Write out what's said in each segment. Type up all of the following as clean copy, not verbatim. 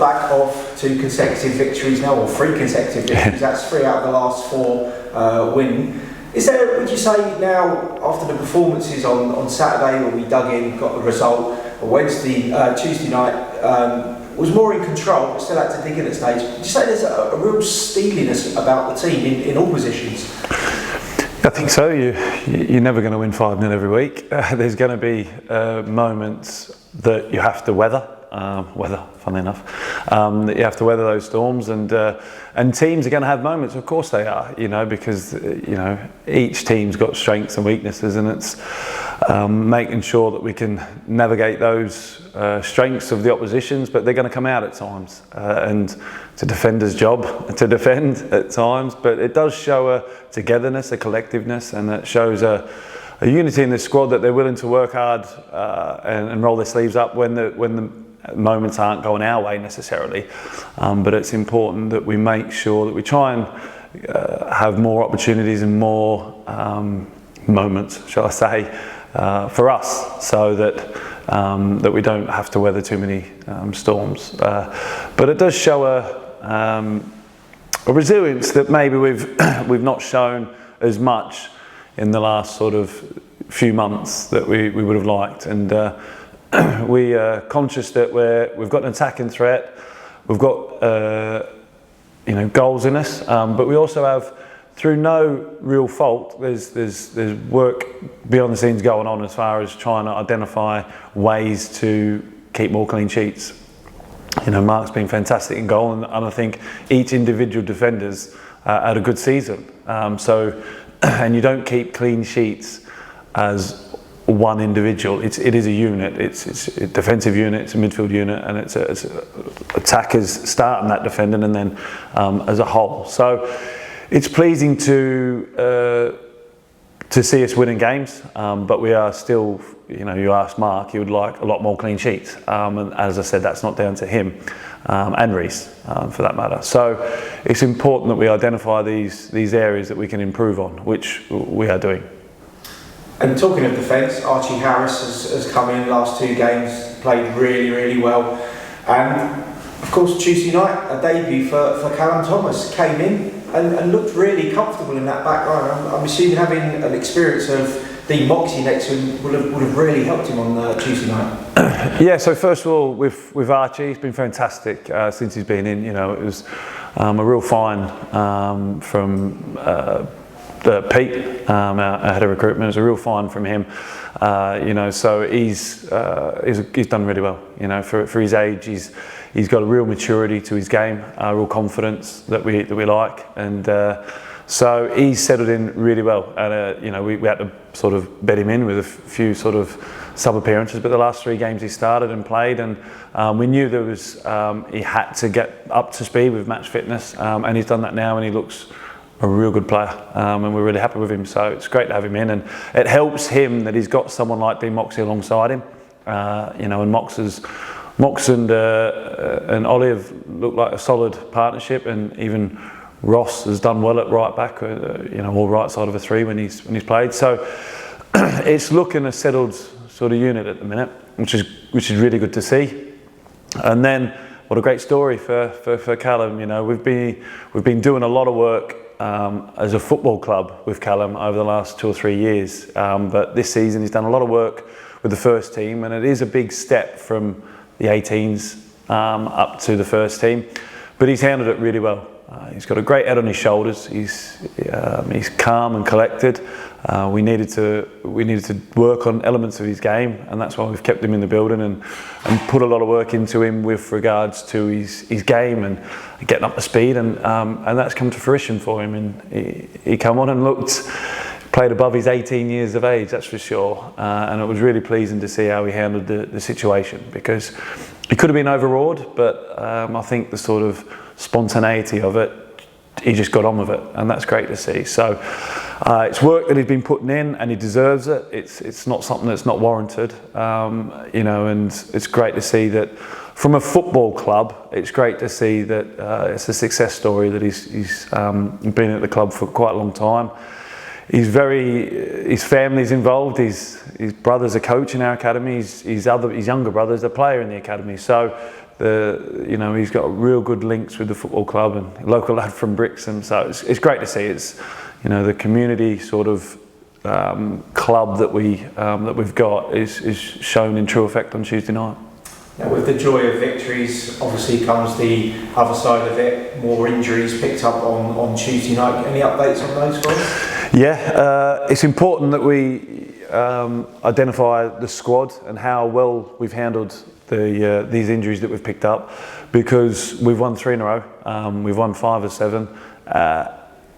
back of 2 consecutive victories now, or 3 consecutive victories. That's 3 out of the last 4 winning. Is there, would you say now, after the performances on Saturday when we dug in, got the result, Tuesday night, was more in control, but still had to dig in at stage. Would you say there's a real steeliness about the team in all positions? I think so. You're never going to win 5-0 every week. There's going to be moments that you have to weather. Funnily enough, that you have to weather those storms, and teams are going to have moments. Of course they are, because each team's got strengths and weaknesses, and it's making sure that we can navigate those strengths of the oppositions. But they're going to come out at times, and it's a defender's job to defend at times. But it does show a togetherness, a collectiveness, and it shows a unity in the squad that they're willing to work hard and roll their sleeves up when the moments aren't going our way necessarily, but it's important that we make sure that we try and have more opportunities and more moments, shall I say, for us, so that we don't have to weather too many storms. But it does show a resilience that maybe we've not shown as much in the last sort of few months that we would have liked, and we are conscious that we've got an attacking threat, we've got goals in us, but we also have, through no real fault, there's work beyond the scenes going on as far as trying to identify ways to keep more clean sheets. Mark's been fantastic in goal, and I think each individual defender's had a good season. And you don't keep clean sheets as one individual. It is a unit. It's a defensive unit, it's a midfield unit, and it's attackers starting that defending, and then as a whole. So it's pleasing to see us winning games, but we are still, you asked Mark, he would like a lot more clean sheets, and as I said, that's not down to him and Reece for that matter. So it's important that we identify these areas that we can improve on, which we are doing. And talking of defence, Archie Harris has come in the last 2 games, played really, really well. And of course, Tuesday night, a debut for Callum Thomas, came in and looked really comfortable in that back line. I'm assuming having an experience of Dean Moxey next to him would have really helped him on Tuesday night. Yeah, so first of all, with Archie, he's been fantastic since he's been in. It was a real find from Pete, our head of recruitment. It was a real find from him. So he's done really well. For his age, he's got a real maturity to his game, a real confidence that we like, and so he's settled in really well. And we had to sort of bed him in with a few sort of sub appearances, but the last 3 games he started and played, and we knew there was he had to get up to speed with match fitness, and he's done that now, and he looks a real good player, and we're really happy with him. So it's great to have him in, and it helps him that he's got someone like Dean Moxey alongside him. And Mox and Ollie have looked like a solid partnership, and even Ross has done well at right back, all right side of a 3 when he's played. So it's looking a settled sort of unit at the minute, which is really good to see. And then what a great story for Callum. We've been doing a lot of work as a football club with Callum over the last 2 or 3 years, but this season he's done a lot of work with the first team, and it is a big step from the 18s up to the first team, but he's handled it really well. He's got a great head on his shoulders. He's calm and collected. We needed to work on elements of his game, and that's why we've kept him in the building and put a lot of work into him with regards to his game and getting up to speed, and that's come to fruition for him. And he come on and played above his 18 years of age, that's for sure. And it was really pleasing to see how he handled the situation, because he could have been overawed, but I think the sort of spontaneity of it, he just got on with it, and that's great to see. So it's work that he's been putting in, and he deserves it. It's not something that's not warranted, and it's great to see that from a football club. It's great to see that it's a success story, that he's been at the club for quite a long time. His family's involved. His brother's a coach in our academy. His younger brother's a player in the academy. So He's got real good links with the football club and a local lad from Brixham. So it's great to see. It's the community sort of club that we've got is shown in true effect on Tuesday night. Now, with the joy of victories, obviously comes the other side of it. More injuries picked up on Tuesday night. Any updates on those guys? Yeah, it's important that we identify the squad and how well we've handled these injuries that we've picked up, because we've won 3 in a row. We've won 5 of 7.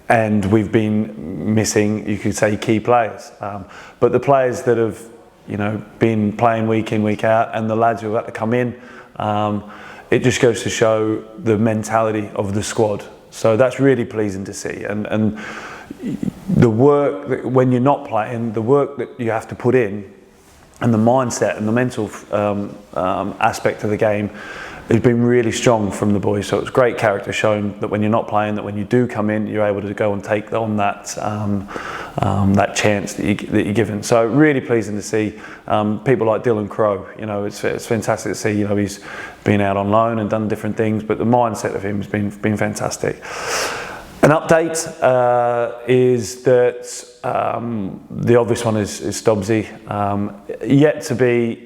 And we've been missing, you could say, key players. But the players that have, been playing week in, week out, and the lads who have had to come in, it just goes to show the mentality of the squad. So that's really pleasing to see. And the work that, when you're not playing, the work that you have to put in, and the mindset and the mental aspect of the game has been really strong from the boys. So it's great character shown that when you're not playing, that when you do come in, you're able to go and take on that chance that you're given. So really pleasing to see people like Dylan Crowe. It's fantastic to see. He's been out on loan and done different things, but the mindset of him has been fantastic. An update is that the obvious one is Stobbsy, yet to be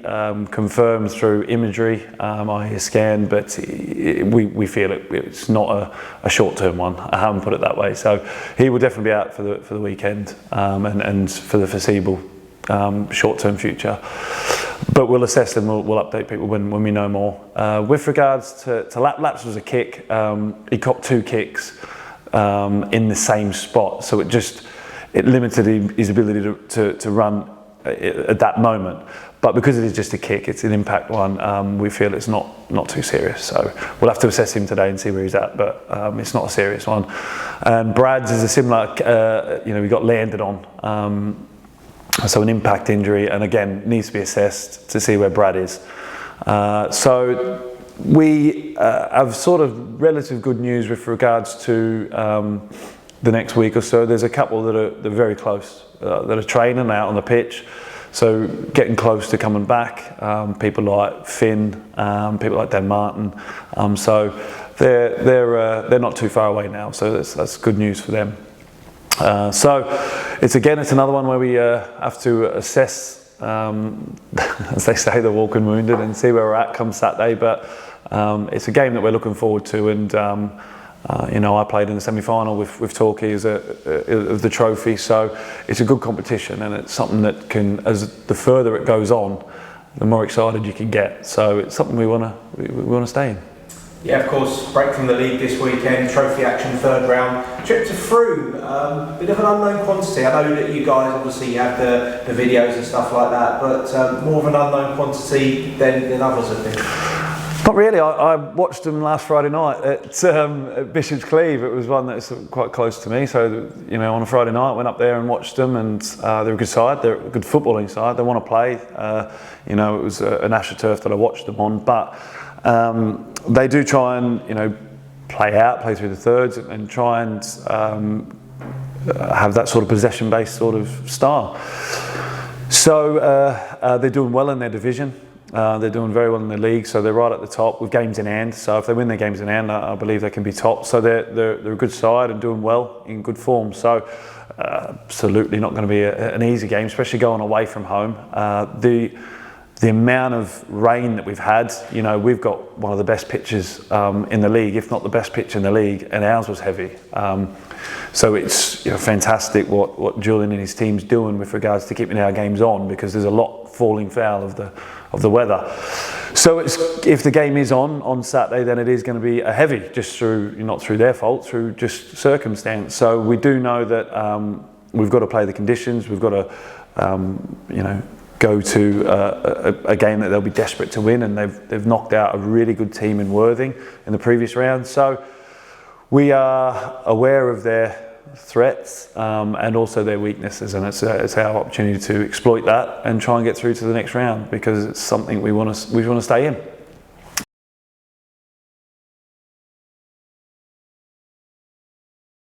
confirmed through imagery, i.e. scan, but we feel it's not a short-term one. I haven't put it that way. So he will definitely be out for the weekend and for the foreseeable short-term future. But we'll assess and we'll update people when we know more. With regards to Laps was a kick. He copped 2 kicks in the same spot, so it limited his ability to run at that moment. But because it is just a kick, it's an impact one, we feel it's not too serious. So we'll have to assess him today and see where he's at, but it's not a serious one. And Brad's is a similar, we got landed on, so an impact injury, and again needs to be assessed to see where Brad is. So we have sort of relative good news with regards to the next week or so. There's a couple that are very close, that are training out on the pitch, so getting close to coming back. People like Finn, people like Dan Martin. So they're not too far away now. So that's good news for them. So it's another one where we have to assess, as they say, the walking wounded, and see where we're at come Saturday. But it's a game that we're looking forward to, and I played in the semi-final with Torquay of the trophy, so it's a good competition, and it's something that can, as the further it goes on, the more excited you can get. So it's something we want to stay in. Yeah, of course, break from the league this weekend, trophy action, 3rd round, trip to Frome, bit of an unknown quantity. I know that you guys obviously have the videos and stuff like that, but more of an unknown quantity than others have been. Not really. I watched them last Friday night at Bishop's Cleeve. It was one that's quite close to me, so on a Friday night I went up there and watched them, and they're a good side, they're a good footballing side, they want to play. It was an AstroTurf that I watched them on, but they do try and play through the thirds and try and have that sort of possession-based sort of style. So they're doing well in their division. They're doing very well in the league, so they're right at the top with games in hand. So if they win their games in hand, I believe they can be top. So they're a good side and doing well, in good form. So absolutely not going to be an easy game, especially going away from home. The amount of rain that we've had, we've got one of the best pitches in the league, if not the best pitch in the league, and ours was heavy. So it's fantastic what Julian and his team's doing with regards to keeping our games on, because there's a lot falling foul of the weather. So if the game is on Saturday, then it is going to be a heavy, just not through their fault, through just circumstance. So we do know that we've got to play the conditions. We've got to go to a game that they'll be desperate to win, and they've knocked out a really good team in Worthing in the previous round. So we are aware of their threats and also their weaknesses, and it's our opportunity to exploit that and try and get through to the next round, because it's something we want to stay in.